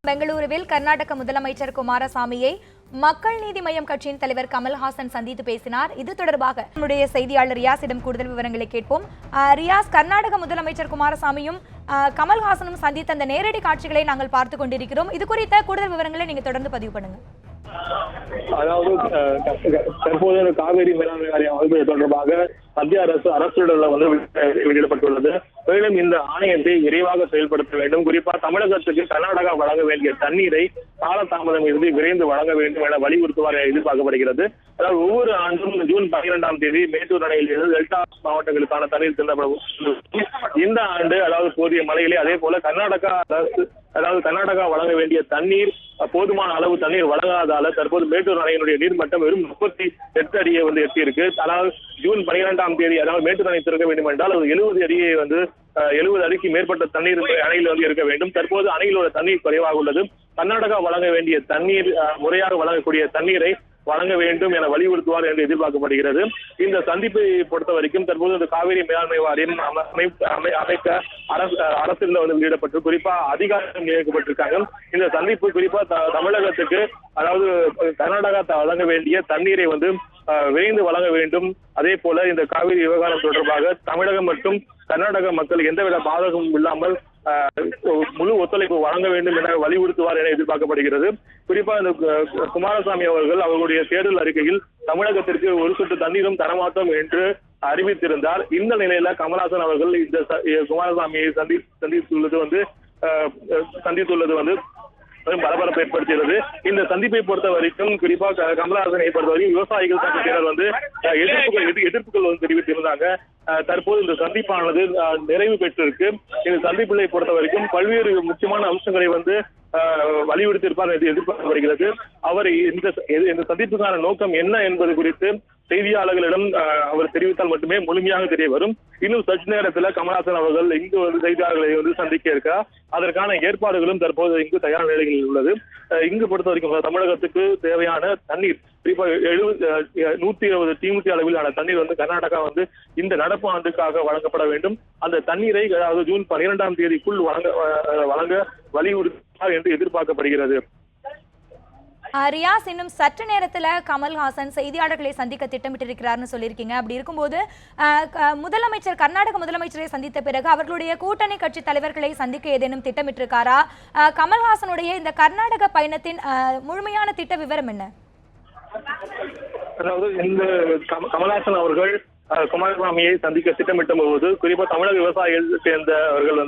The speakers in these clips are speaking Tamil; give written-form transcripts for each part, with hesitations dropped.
பெங்களூருவில் கர்நாடக முதலமைச்சர் குமாரசாமியை மக்கள் நீதி மய்யம் கட்சியின் தலைவர் கமல்ஹாசன் சந்தித்து பேசினார். இது தொடர்பாக நம்முடைய செய்தியாளர் ரியாஸிடம் கூடுதல் விவரங்களை கேட்போம். ரியாஸ், கர்நாடக முதலமைச்சர் குமாரசாமியும் கமல்ஹாசனும் சந்தித்த அந்த நேரடி காட்சிகளை நாங்கள் பார்த்து கொண்டிருக்கிறோம். இது குறித்த கூடுதல் விவரங்களை நீங்க தொடர்ந்து பதிவு பண்ணுங்க. அதாவது தற்போது காவிரி மேலாண்மை வாரியம் அமைப்பது தொடர்பாக மத்திய அரசுடன் வெளியிடப்பட்டுள்ளது. மேலும் இந்த ஆணையத்தை விரைவாக செயல்படுத்த வேண்டும். குறிப்பாக தமிழகத்துக்கு கர்நாடகா வழங்க வேண்டிய தண்ணீரை காலதாமதம் இருந்து விரைந்து வழங்க வேண்டும் என வலியுறுத்துவார் என எதிர்பார்க்கப்படுகிறது. அதாவது ஒவ்வொரு ஆண்டும் ஜூன் 12ஆம் தேதி மேட்டூர் அணையில் இருந்து டெல்டா மாவட்டங்களுக்கான தண்ணீர் திறக்கப்படும். இந்த ஆண்டு அதாவது போதிய மழையிலே அதே போல கர்நாடகா வழங்க வேண்டிய தண்ணீர் போதுமான அளவு தண்ணீர் வழங்காதால தற்போது மேட்டூர் அணையினுடைய நீர்மட்டம் வெறும் 38 அடியை எட்டியிருக்கு. அதாவது ஜூன் 12ஆம் தேதி அதாவது மேட்டூர் அணை திறக்க வேண்டும் என்றால் அது 70 அடியை 70 அடிக்கு மேற்பட்ட தண்ணீர் அணையில் இருக்க வேண்டும். தற்போது அணையிலோட தண்ணீர் குறைவாக உள்ளது. கர்நாடகா வழங்க வேண்டிய தண்ணீர் முறையாக வழங்கக்கூடிய தண்ணீரை வழங்க வேண்டும் என வலியுறுத்துவார் என்று எதிர்பார்க்கப்படுகிறது. இந்த சந்திப்பை பொறுத்த வரைக்கும் தற்போது இந்த காவிரி மேலாண்மை வாரியம் அமைக்க அரசில் வெளியிடப்பட்டு குறிப்பா அதிகாரம் நியமிக்கப்பட்டிருக்காங்க. இந்த சந்திப்பு குறிப்பா தமிழகத்துக்கு அதாவது கர்நாடகா வழங்க வேண்டிய தண்ணீரை விரைந்து வழங்க வேண்டும். அதே போல இந்த காவிரி விவகாரம் தொடர்பாக தமிழகம் மற்றும் கர்நாடக மக்கள் எந்தவித பாதகமும் இல்லாமல் முழு ஒத்துழைப்பு வழங்க வேண்டும் என வலியுறுத்துவார் என எதிர்பார்க்கப்படுகிறது. குறிப்பா இந்த குமாரசாமி அவர்கள் அவர்களுடைய தேர்தல் அறிக்கையில் தமிழகத்திற்கு ஒரு சொட்டு தண்ணீரும் தரமாட்டோம் என்று அறிவித்திருந்தார். இந்த நிலையில கமல்ஹாசன் அவர்கள் இந்த குமாரசாமியை சந்தித்துள்ளது பரபரப்பு ஏற்படுத்தியுள்ளது. இந்த சந்திப்பை பொறுத்த வரைக்கும் குறிப்பாக கமல்ஹாசனை பொறுத்தவரைக்கும் விவசாயிகள் சங்கத்தினர் எதிர்ப்புகள் தெரிவித்திருந்தாங்க. தற்போது இந்த சந்திப்பானது நிறைவு பெற்றிருக்கு. இந்த சந்திப்புகளை பொறுத்த வரைக்கும் பல்வேறு முக்கியமான அம்சங்களை வலியுறுத்தியிருப்பார் என்று எதிர்பார்க்கப்படுகிறது. அவர் இந்த சந்திப்புக்கான நோக்கம் என்ன என்பது குறித்து செய்தியாளர்களிடம் அவர் தெரிவித்தால் மட்டுமே முழுமையாக தெரிய வரும். இன்னும் சற்று நேரத்தில் கமல்ஹாசன் அவர்கள் இங்கு செய்தியாளர்களை சந்திக்க இருக்க அதற்கான ஏற்பாடுகளும் தற்போது இங்கு தயார் நிலையில் உள்ளது. இங்கு பொறுத்த வரைக்கும் தமிழகத்துக்கு தேவையான தண்ணீர் குறிப்பாக 120 டிஎம்சி அளவிலான தண்ணீர் கர்நாடகா இந்த நடப்பு ஆண்டுக்காக வழங்கப்பட வேண்டும். அந்த தண்ணீரை அதாவது ஜூன் 12ஆம் தேதிக்குள் வழங்க வலியுறுத்தார் என்று எதிர்பார்க்கப்படுகிறது. ரியாஸ், இன்னும் சற்று நேரத்தில் கமல்ஹாசன் செய்தியாளர்களை சந்திக்க திட்டமிட்டிருக்கிறார்னு சொல்லியிருக்கீங்க. அப்படி இருக்கும்போது கர்நாடக முதலமைச்சரை சந்தித்த பிறகு அவர்களுடைய கூட்டணி கட்சி தலைவர்களை சந்திக்க ஏதேனும் திட்டமிட்டிருக்காரா? கமல்ஹாசனுடைய இந்த கர்நாடக பயணத்தின் முழுமையான திட்ட விவரம் என்ன? அதாவது இந்த கமல்ஹாசன் அவர்கள் குமாரசாமியை சந்திக்க திட்டமிட்ட போது குறிப்பா தமிழக விவசாயிகள் சேர்ந்தவர்கள்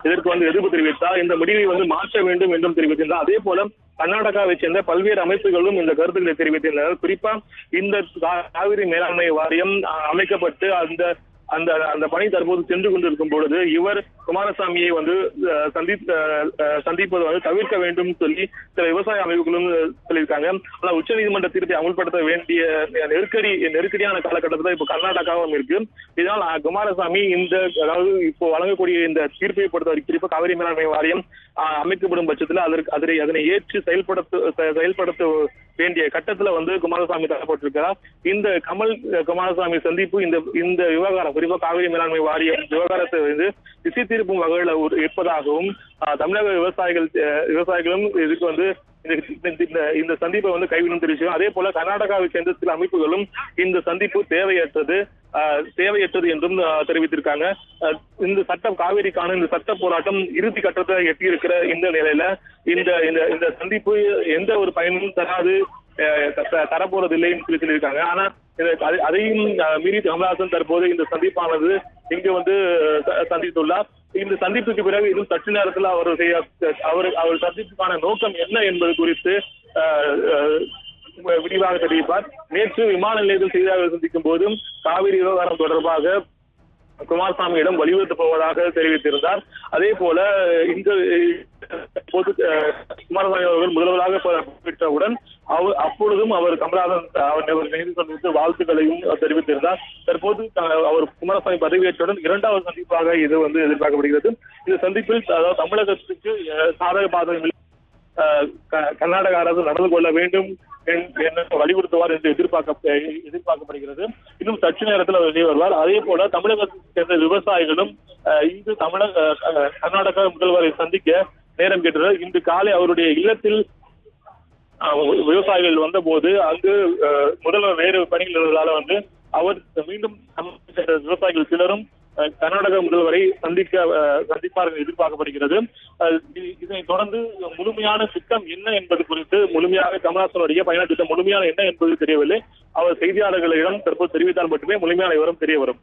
இதற்கு எதிர்ப்பு தெரிவித்தார். இந்த முடிவை மாற்ற வேண்டும் என்றும் தெரிவித்திருந்தார். அதே போல கர்நாடகாவை சேர்ந்த பல்வேறு அமைப்புகளும் இந்த கருத்துக்களை தெரிவித்திருந்தனர். குறிப்பா இந்த காவிரி மேலாண்மை வாரியம் அமைக்கப்பட்டு அந்த பணி தற்போது சென்று கொண்டிருக்கும் பொழுது இவர் குமாரசாமியை சந்திப்பது தவிர்க்க வேண்டும் சொல்லி சில விவசாய அமைப்புகளும் சொல்லியிருக்காங்க. ஆனால் உச்ச நீதிமன்ற தீர்ப்பை அமல்படுத்த வேண்டிய நெருக்கடியான காலகட்டத்தில் இப்போ கர்நாடகாவும் இருக்கு. இதனால் குமாரசாமி அதாவது இப்போ வழங்கக்கூடிய இந்த தீர்ப்பை பொறுத்தவரை குறிப்பா காவிரி மேலாண்மை வாரியம் அமைக்கப்படும் பட்சத்தில் அதனை ஏற்று செயல்படுத்த வேண்டிய கட்டத்துல குமாரசாமி தரப்பட்டிருக்கிறார். இந்த குமாரசாமி சந்திப்பு இந்த விவகாரம் குறிப்பா காவிரி மேலாண்மை வாரியம் விவகாரத்தை திசை திருப்பும் வகையில் இருப்பதாகவும் தமிழக விவசாயிகளும் இதுக்கு இந்த சந்திப்பை கைவிடும் தெரிவிச்சு. அதே போல கர்நாடகாவை சேர்ந்த சில அமைப்புகளும் இந்த சந்திப்பு தேவையற்றது என்றும் தெரிவித்திருக்காங்க. இந்த காவிரிக்கான இந்த சட்ட போராட்டம் இறுதி கட்டத்தை எட்டியிருக்கிற இந்த நிலையில இந்த சந்திப்பு எந்த ஒரு பயனும் தரப்போறதில்லை என்று சொல்லியிருக்காங்க. ஆனா அதையும் மீறி கமல்ஹாசன் தற்போது இந்த சந்திப்பானது இங்கு சந்தித்துள்ளார். இந்த சந்திப்புக்கு பிறகு இன்னும் சற்று நேரத்தில் அவர் சந்திப்புக்கான நோக்கம் என்ன என்பது குறித்து விரிவாக தெரிவிப்பார். நேற்று விமான நிலையத்தில் செய்தியாளர்கள் சந்திக்கும் போதும் காவிரி விவகாரம் தொடர்பாக குமாரசாமியிடம் வலியுறுத்தப் போவதாக தெரிவித்திருந்தார். அதே போல குமாரசாமி அவர்கள் முதல்வராக பெற்றவுடன் அப்பொழுதும் அவர் கமல்ஹாசன் வாழ்த்துக்களையும் தெரிவித்திருந்தார். தற்போது அவர் குமாரசாமி பதவியேற்றவுடன் இரண்டாவது சந்திப்பாக இது எதிர்பார்க்கப்படுகிறது. இந்த சந்திப்பில் தமிழகத்துக்கு சாதக பாதகம் கர்நாடக அரசு நடந்து கொள்ள வேண்டும் வலியுறுத்துவார் என்று எதிர்பார்க்கப்படுகிறது. இன்னும் சற்று நேரத்தில் அவர் வெளியே வருவார். அதே போல தமிழகத்தை சேர்ந்த விவசாயிகளும் இங்கு கர்நாடக முதல்வரை சந்திக்க நேரம் கேட்டுள்ளார். இன்று காலை அவருடைய இல்லத்தில் விவசாயிகள் வந்த போது அங்கு முதல்வர் வேறு பணிகள் இருந்ததால வந்து அவர் மீண்டும் விவசாயிகள் சிலரும் கர்நாடக முதல்வரை சந்திப்பார்கள் எதிர்பார்க்கப்படுகிறது. இதனைத் தொடர்ந்து முழுமையான திட்டம் என்ன என்பது குறித்து முழுமையாக கமல்ஹாசனுடைய பயண திட்டம் முழுமையான என்ன என்பது தெரியவில்லை. அவர் செய்தியாளர்களிடம் தற்போது தெரிவித்தால் மட்டுமே முழுமையான விவரம் தெரிய வரும்.